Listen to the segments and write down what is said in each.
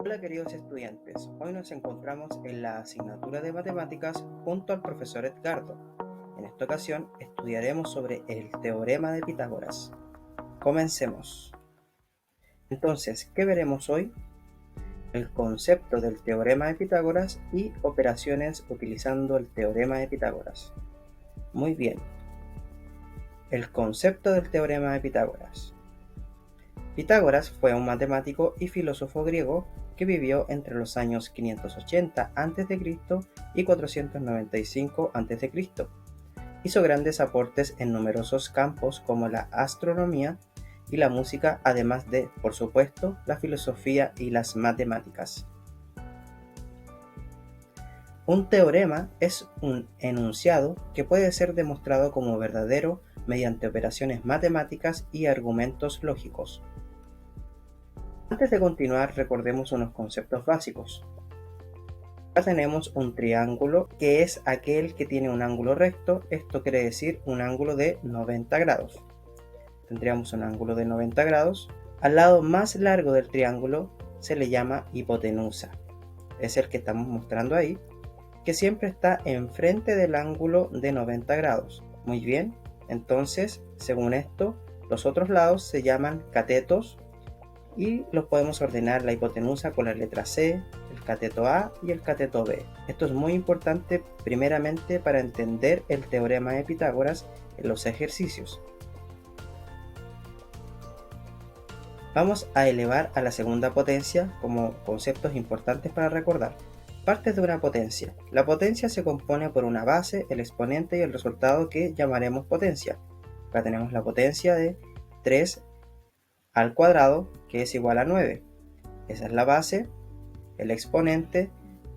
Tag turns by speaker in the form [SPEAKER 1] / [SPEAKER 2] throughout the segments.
[SPEAKER 1] Hola queridos estudiantes, hoy nos encontramos en la asignatura de matemáticas junto al profesor Edgardo. En esta ocasión estudiaremos sobre el teorema de Pitágoras. Comencemos. Entonces, ¿qué veremos hoy? El concepto del teorema de Pitágoras y operaciones utilizando el teorema de Pitágoras. Muy bien. El concepto del teorema de Pitágoras. Pitágoras fue un matemático y filósofo griego que vivió entre los años 580 a.C. y 495 a.C. Hizo grandes aportes en numerosos campos como la astronomía y la música, además de, por supuesto, la filosofía y las matemáticas. Un teorema es un enunciado que puede ser demostrado como verdadero mediante operaciones matemáticas y argumentos lógicos. Antes de continuar, recordemos unos conceptos básicos. Acá tenemos un triángulo que es aquel que tiene un ángulo recto, esto quiere decir un ángulo de 90 grados. Tendríamos un ángulo de 90 grados. Al lado más largo del triángulo se le llama hipotenusa. Es el que estamos mostrando ahí, que siempre está enfrente del ángulo de 90 grados. Muy bien, entonces, según esto, los otros lados se llaman catetos y los podemos ordenar la hipotenusa con la letra C, el cateto A y el cateto B. Esto es muy importante primeramente para entender el teorema de Pitágoras en los ejercicios. Vamos a elevar a la segunda potencia como conceptos importantes para recordar. Partes de una potencia. La potencia se compone por una base, el exponente y el resultado que llamaremos potencia. Acá tenemos la potencia de 3 al cuadrado, que es igual a 9. Esa es la base, el exponente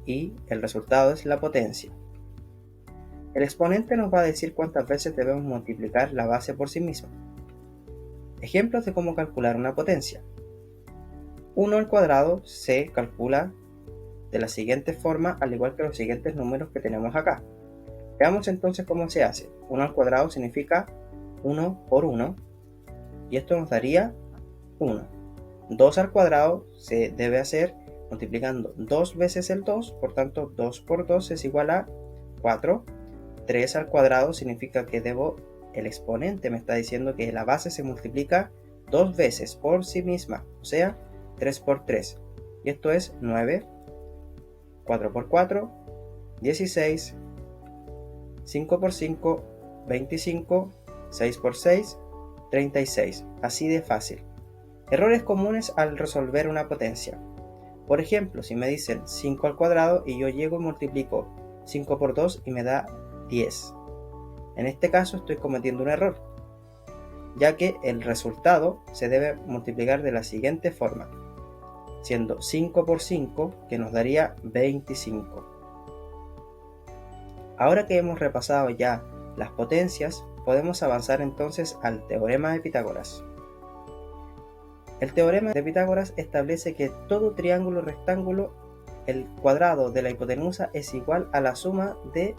[SPEAKER 1] y el resultado es la potencia. El exponente nos va a decir cuántas veces debemos multiplicar la base por sí misma. Ejemplos de cómo calcular una potencia. 1 al cuadrado se calcula de la siguiente forma, al igual que los siguientes números que tenemos acá. Veamos entonces cómo se hace. 1 al cuadrado significa 1 por 1 y esto nos daría 1. 2 al cuadrado se debe hacer multiplicando 2 veces el 2, por tanto 2 por 2 es igual a 4. 3 al cuadrado significa que el exponente me está diciendo que la base se multiplica 2 veces por sí misma, o sea, 3 por 3. Y esto es 9. 4 por 4, 16. 5 por 5, 25. 6 por 6, 36. Así de fácil. Errores comunes al resolver una potencia. Por ejemplo, si me dicen 5 al cuadrado y yo llego y multiplico 5 por 2 y me da 10. En este caso estoy cometiendo un error, ya que el resultado se debe multiplicar de la siguiente forma, siendo 5 por 5, que nos daría 25. Ahora que hemos repasado ya las potencias, podemos avanzar entonces al teorema de Pitágoras. El teorema de Pitágoras establece que todo triángulo rectángulo, el cuadrado de la hipotenusa es igual a la suma de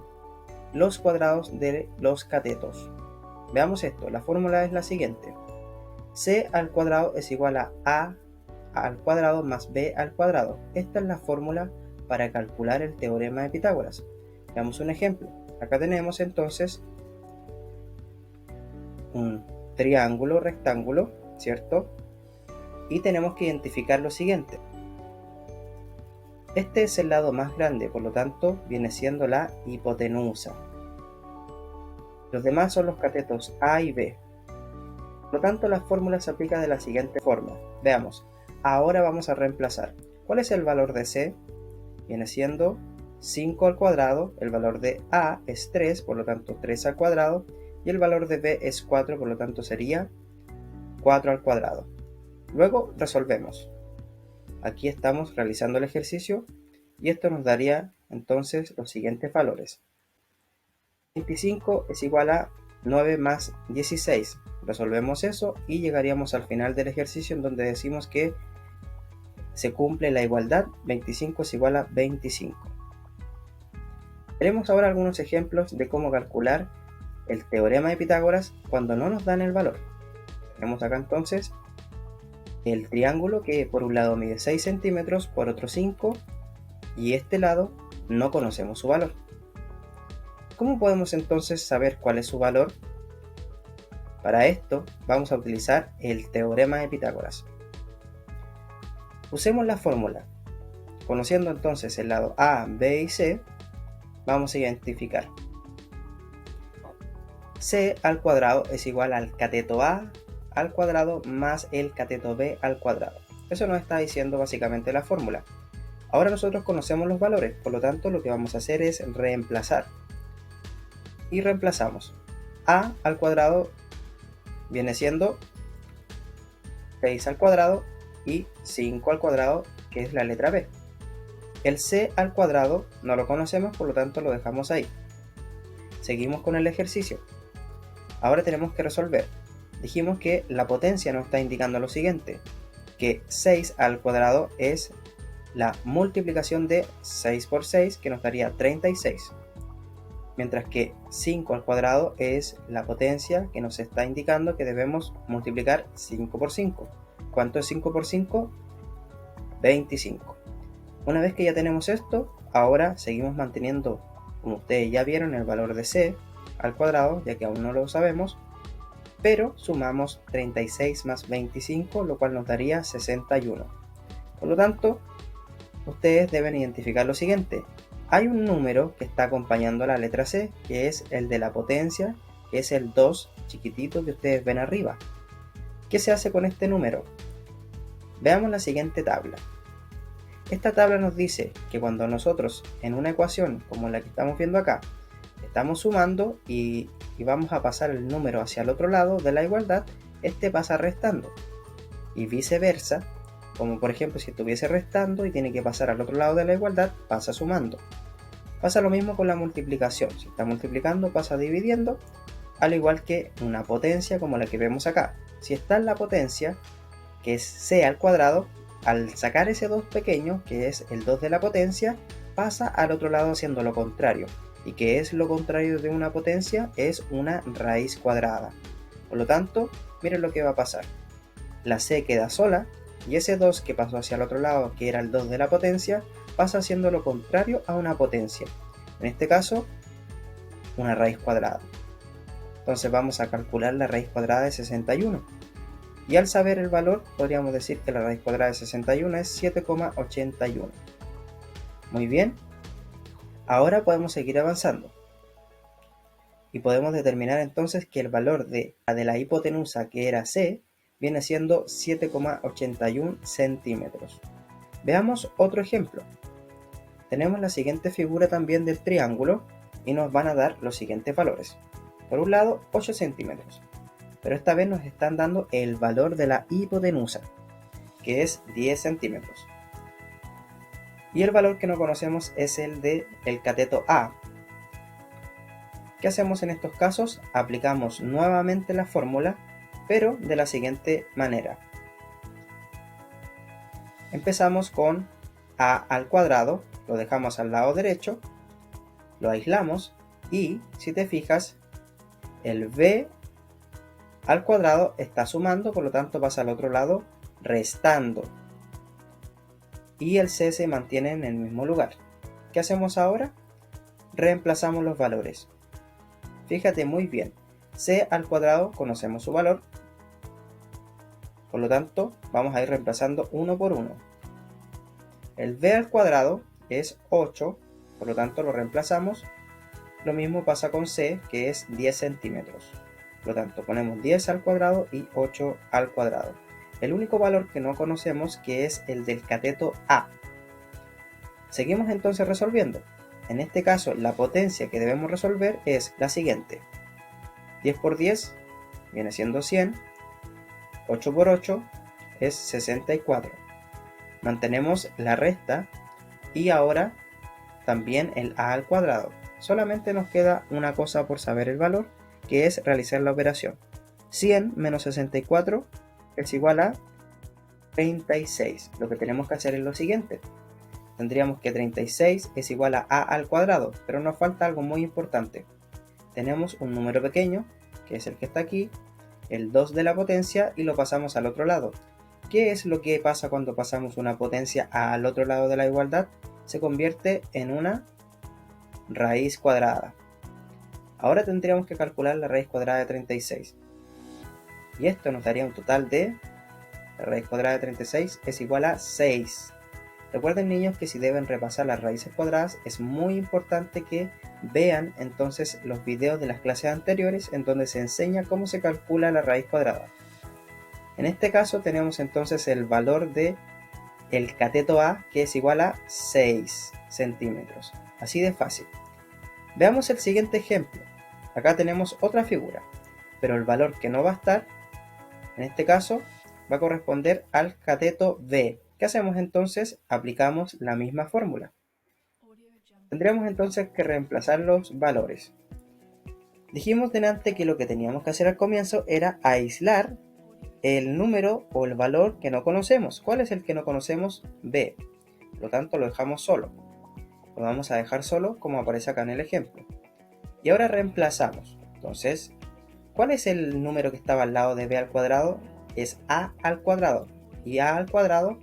[SPEAKER 1] los cuadrados de los catetos. Veamos esto, la fórmula es la siguiente. C al cuadrado es igual a al cuadrado más B al cuadrado. Esta es la fórmula para calcular el teorema de Pitágoras. Veamos un ejemplo. Acá tenemos entonces un triángulo rectángulo, ¿cierto? Y tenemos que identificar lo siguiente. Este es el lado más grande, por lo tanto viene siendo la hipotenusa. Los demás son los catetos A y B. Por lo tanto, la fórmula se aplica de la siguiente forma. Veamos, ahora vamos a reemplazar. ¿Cuál es el valor de C? Viene siendo 5 al cuadrado, el valor de A es 3, por lo tanto 3 al cuadrado, y el valor de B es 4, por lo tanto sería 4 al cuadrado. Luego resolvemos. Aquí estamos realizando el ejercicio y esto nos daría entonces los siguientes valores. 25 es igual a 9 más 16. Resolvemos eso y llegaríamos al final del ejercicio en donde decimos que se cumple la igualdad, 25 es igual a 25. Veremos ahora algunos ejemplos de cómo calcular el teorema de Pitágoras cuando no nos dan el valor. Tenemos acá entonces el triángulo que por un lado mide 6 centímetros, por otro 5, y este lado no conocemos su valor. ¿Cómo podemos entonces saber cuál es su valor? Para esto vamos a utilizar el teorema de Pitágoras. Usemos la fórmula. Conociendo entonces el lado A, B y C, vamos a identificar C al cuadrado es igual al cateto A al cuadrado más el cateto B al cuadrado. Eso nos está diciendo básicamente la fórmula. Ahora nosotros conocemos los valores, por lo tanto lo que vamos a hacer es reemplazar. Y reemplazamos. A al cuadrado viene siendo 6 al cuadrado y 5 al cuadrado, que es la letra B. El C al cuadrado no lo conocemos, por lo tanto lo dejamos ahí. Seguimos con el ejercicio. Ahora tenemos que resolver. Dijimos que la potencia nos está indicando lo siguiente, que 6 al cuadrado es la multiplicación de 6 por 6, que nos daría 36. Mientras que 5 al cuadrado es la potencia que nos está indicando que debemos multiplicar 5 por 5. ¿Cuánto es 5 por 5? 25. Una vez que ya tenemos esto, ahora seguimos manteniendo, como ustedes ya vieron, el valor de C al cuadrado, ya que aún no lo sabemos, pero sumamos 36 más 25, lo cual nos daría 61. Por lo tanto, ustedes deben identificar lo siguiente. Hay un número que está acompañando a la letra C, que es el de la potencia, que es el 2 chiquitito que ustedes ven arriba. ¿Qué se hace con este número? Veamos la siguiente tabla. Esta tabla nos dice que cuando nosotros en una ecuación como la que estamos viendo acá, estamos sumando y vamos a pasar el número hacia el otro lado de la igualdad, este pasa restando. Y viceversa, como por ejemplo si estuviese restando y tiene que pasar al otro lado de la igualdad, pasa sumando. Pasa lo mismo con la multiplicación. Si está multiplicando, pasa dividiendo, al igual que una potencia como la que vemos acá. Si está en la potencia, que es C al cuadrado, al sacar ese 2 pequeño, que es el 2 de la potencia, pasa al otro lado haciendo lo contrario. ¿Y qué es lo contrario de una potencia? Es una raíz cuadrada. Por lo tanto, miren lo que va a pasar. La C queda sola y ese 2 que pasó hacia el otro lado, que era el 2 de la potencia, pasa haciendo lo contrario a una potencia. En este caso, una raíz cuadrada. Entonces vamos a calcular la raíz cuadrada de 61. Y al saber el valor, podríamos decir que la raíz cuadrada de 61 es 7,81. Muy bien. Ahora podemos seguir avanzando. Y podemos determinar entonces que el valor de la hipotenusa, que era C, viene siendo 7,81 centímetros. Veamos otro ejemplo. Tenemos la siguiente figura también del triángulo y nos van a dar los siguientes valores. Por un lado, 8 centímetros. Pero esta vez nos están dando el valor de la hipotenusa, que es 10 centímetros. Y el valor que no conocemos es el del cateto A. ¿Qué hacemos en estos casos? Aplicamos nuevamente la fórmula, pero de la siguiente manera. Empezamos con A al cuadrado, lo dejamos al lado derecho, lo aislamos y, si te fijas, el B al cuadrado está sumando, por lo tanto pasa al otro lado restando. Y el C se mantiene en el mismo lugar. ¿Qué hacemos ahora? Reemplazamos los valores. Fíjate muy bien, C al cuadrado conocemos su valor, por lo tanto vamos a ir reemplazando uno por uno. El B al cuadrado es 8, por lo tanto lo reemplazamos. Lo mismo pasa con C, que es 10 centímetros. Por lo tanto ponemos 10 al cuadrado y 8 al cuadrado. El único valor que no conocemos, que es el del cateto A. Seguimos entonces resolviendo. En este caso, la potencia que debemos resolver es la siguiente. 10 por 10 viene siendo 100. 8 por 8 es 64. Mantenemos la resta y ahora también el A al cuadrado. Solamente nos queda una cosa por saber el valor, que es realizar la operación. 100 menos 64 es igual a 36. Lo que tenemos que hacer es lo siguiente. Tendríamos que 36 es igual a al cuadrado, pero nos falta algo muy importante. Tenemos un número pequeño, que es el que está aquí, el 2 de la potencia, y lo pasamos al otro lado. ¿Qué es lo que pasa cuando pasamos una potencia al otro lado de la igualdad? Se convierte en una raíz cuadrada. Ahora tendríamos que calcular la raíz cuadrada de 36. Y esto nos daría un total de, la raíz cuadrada de 36 es igual a 6. Recuerden, niños, que si deben repasar las raíces cuadradas es muy importante que vean entonces los videos de las clases anteriores en donde se enseña cómo se calcula la raíz cuadrada. En este caso tenemos entonces el valor de el cateto A, que es igual a 6 centímetros. Así de fácil. Veamos el siguiente ejemplo. Acá tenemos otra figura, pero el valor que no va a estar, en este caso, va a corresponder al cateto B. ¿Qué hacemos entonces? Aplicamos la misma fórmula. Tendremos entonces que reemplazar los valores. Dijimos delante que lo que teníamos que hacer al comienzo era aislar el número o el valor que no conocemos. ¿Cuál es el que no conocemos? B. Por lo tanto, lo dejamos solo. Lo vamos a dejar solo como aparece acá en el ejemplo. Y ahora reemplazamos. Entonces, ¿cuál es el número que estaba al lado de b al cuadrado? Es a al cuadrado. Y a al cuadrado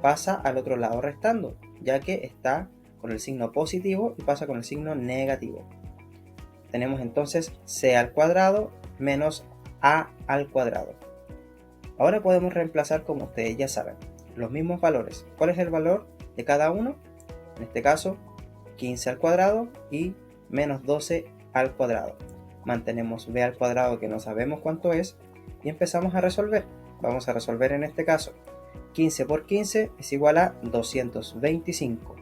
[SPEAKER 1] pasa al otro lado restando, ya que está con el signo positivo y pasa con el signo negativo. Tenemos entonces c al cuadrado menos a al cuadrado. Ahora podemos reemplazar, como ustedes ya saben, los mismos valores. ¿Cuál es el valor de cada uno? En este caso, 15 al cuadrado y menos 12 al cuadrado. Mantenemos b al cuadrado, que no sabemos cuánto es, y empezamos a resolver. Vamos a resolver en este caso. 15 por 15 es igual a 225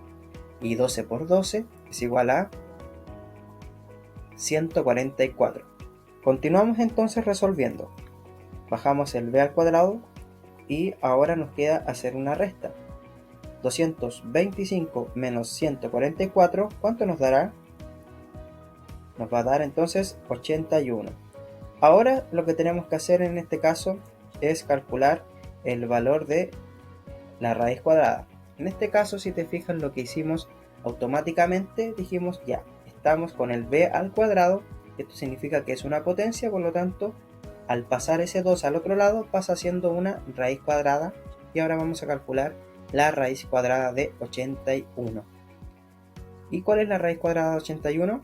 [SPEAKER 1] y 12 por 12 es igual a 144. Continuamos entonces resolviendo. Bajamos el b al cuadrado y ahora nos queda hacer una resta. 225 menos 144, ¿cuánto nos dará? Nos va a dar entonces 81. Ahora lo que tenemos que hacer en este caso es calcular el valor de la raíz cuadrada. En este caso, si te fijas, lo que hicimos automáticamente, dijimos ya, estamos con el b al cuadrado. Esto significa que es una potencia, por lo tanto, al pasar ese 2 al otro lado, pasa siendo una raíz cuadrada. Y ahora vamos a calcular la raíz cuadrada de 81. ¿Y cuál es la raíz cuadrada de 81?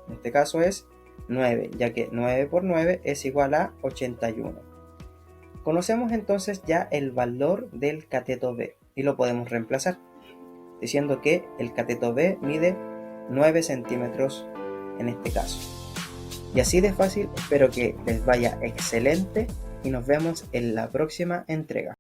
[SPEAKER 1] En este caso es 9, ya que 9 por 9 es igual a 81. Conocemos entonces ya el valor del cateto B y lo podemos reemplazar, diciendo que el cateto B mide 9 centímetros en este caso. Y así de fácil, espero que les vaya excelente y nos vemos en la próxima entrega.